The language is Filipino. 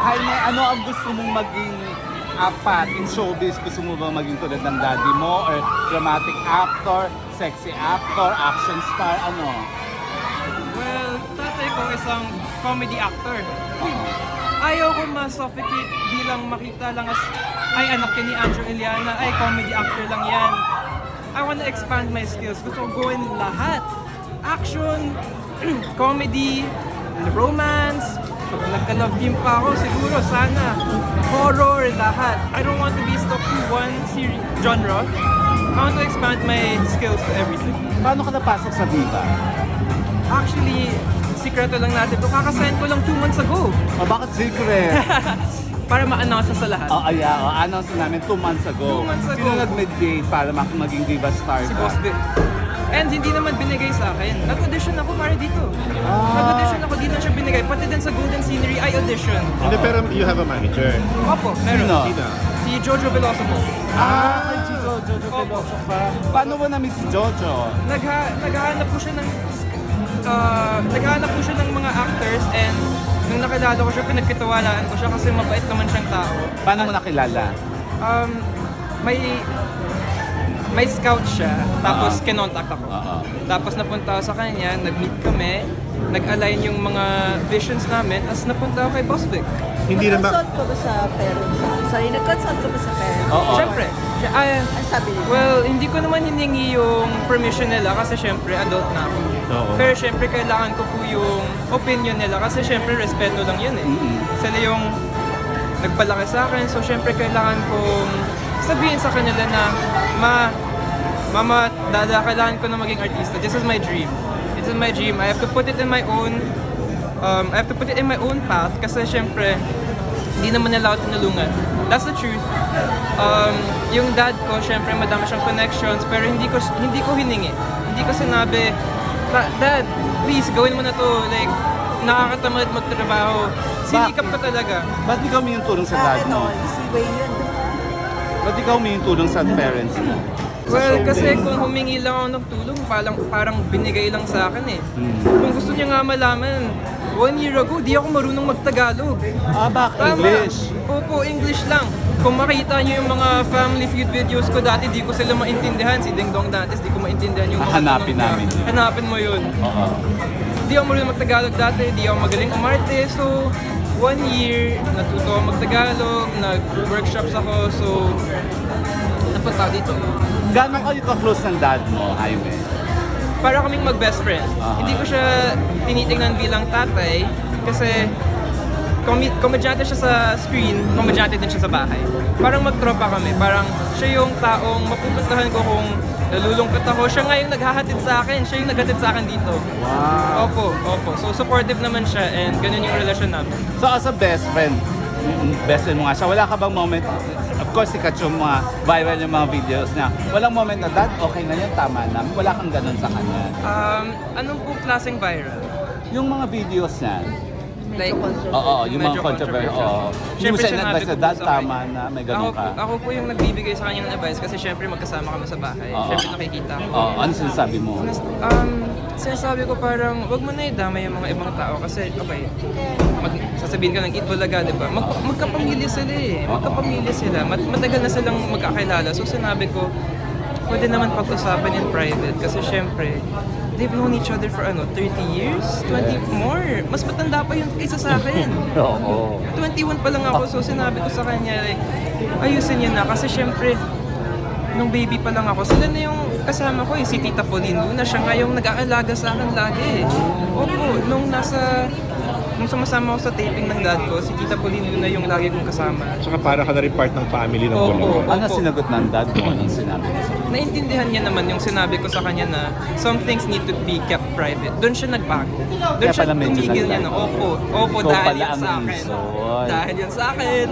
Jaime, ano ang gusto mong maging apat in showbiz? Gusto mo ba maging tulad ng daddy mo? Or dramatic actor, sexy actor, action star, ano? Well, tatay ko isang comedy actor. Ayaw ko ma-suffocate bilang makita lang as, ay anak yan ni Andrew Iliana, ay comedy actor lang yan. I wanna expand my skills. Gusto ko gawin lahat. Action, comedy, romance, pag nagka-love team pa ako, siguro, sana. Horror, lahat. I don't want to be stuck to one genre. I want to expand my skills to everything. Paano ka napasok sa Viva? Actually, sikreto lang natin ito. Kakasign ko lang 2 months ago. O bakit secret? Para ma-announce sa lahat. Announce namin 2 months ago. 2 months ago. Sino nag-mediate para maging Viva star Si ka? Boss Vic. And hindi naman binigay sa akin. Nag-audition ako para dito. Nag-audition ako, dito siya binigay. Pati din sa Golden Scenery, I audition. Hindi, pero you have a manager. Opo, meron. Sino? Sino? Si Jojo Veloso po. Kay Jojo Veloso pa. Paano mo na-meet si Jojo? Naghahanap po siya ng mga actors, and nung nakilala ko siya, pinagkitawalaan ko siya kasi mabait naman siyang tao. Paano mo nakilala? May scout siya, tapos kinontak ako. Oo. Tapos napunta ako sa kanya, nag-meet kami, nag-align yung mga visions namin, tapos napunta ako kay Boss Vic. Hindi naman. Nag-consult ka ba sa parents? Sorry, nag-consult ka ba sa parents? Oo. Siyempre. Ang sabi nila? Well, hindi ko naman hiningi yung permission nila kasi siyempre adult na ako. Oo. Pero siyempre kailangan ko po yung opinion nila kasi siyempre respeto lang yun eh. Sila yung nagpalaki sa akin, so siyempre kailangan kong sabihin sa kanila na Mama, Dada, kailangan ko na maging artista. This is my dream. This is my dream. I have to put it in my own path kasi syempre hindi naman nila ako tinulungan. That's the truth. Yung dad ko, syempre madami siyang connections pero hindi ko hiningi. Hindi ko sinabi, Dad, please gawin mo na to. Like, nakakatamad magtrabaho. Sinikap ko talaga. Ba't ikaw may tulong sa dad mo? Si Wayne yun. Ba't ikaw may tulong sa parents mo? Well, kasi kung humingi lang ako ng tulong, parang binigay lang sa akin eh. Kung gusto niya nga malaman, 1 year ago, di ako marunong mag-Tagalog. Bakit? Tama. English? Opo, English lang. Kung makita niyo yung mga family feud videos ko dati, di ko sila maintindihan. Si Ding Dong Dantes, di ko maintindihan yung mga Hanapin tanong niya. namin yun. Hanapin mo yun. Oo. Di ako marunong mag-Tagalog dati, di ako magaling umarte. So, 1 year, natuto ako mag-Tagalog, nag-workshops ako, so napunta ako dito. Gano'n kayo ka-close ng dad mo, Jaime? Para kaming mag-best friend. Hindi ko siya tinitingnan bilang tatay kasi komedyante siya sa screen, komedyante din siya sa bahay. Parang magtropa kami, parang siya yung taong mapupuntahan ko kung nalulungkot ako. Siya nga yung naghahatid sa akin, siya yung naghatid sa akin dito. Wow. Opo. So supportive naman siya and ganun yung relasyon namin. So as a best friend mo nga siya, wala ka bang moment, of course sikat yung mga viral yung mga videos niya, walang moment na dad, okay na yun, tama na, wala kang ganun sa kanya? Anong po klaseng viral? Yung mga videos niya, Like, yung mga medyo controversial, hindi mo Siyempre, siya sinabi in-advise ko na dad, sa tama kanya. na, may ganun ka. Ako po yung nagbibigay sa kanya ng advice kasi syempre magkasama kami sa bahay. Syempre nakikita ko. Ano sinasabi mo? Sinasabi ko parang wag mo na idamay yung mga ibang tao kasi okay, sasabihin ka ng Itbulaga, di ba? Magkapamilya sila eh. Magkapamilya sila. Matagal na silang magkakilala. So sinabi ko, pwede naman pag-usapan in private kasi syempre, they've known each other for 30 years? 20 more? Mas matanda pa yun kaysa sa akin. Oo. 21 pa lang ako, so sinabi ko sa kanya, like, ayusin niya na kasi syempre, nung baby pa lang ako, sila na yung kasama ko si Tita Pauline Luna, siya nga yung nag-aalaga sa akin lagi. Opo, nung sumasama ako sa taping ng dad ko, si Tita Pauline Luna yung lagi kong kasama. Tsaka para ka na rin part ng family ng Opo. Bulacan. Ano sinagot ng dad mo? Anong sinabi niya? Naintindihan niya naman yung sinabi ko sa kanya na some things need to be kept private. Doon siya nagbago. Doon Kaya siya pala medyo tumigil niya na, nagbago. opo, Ikaw dahil pala yan ang sa akin. reason. Dahil yan sa akin.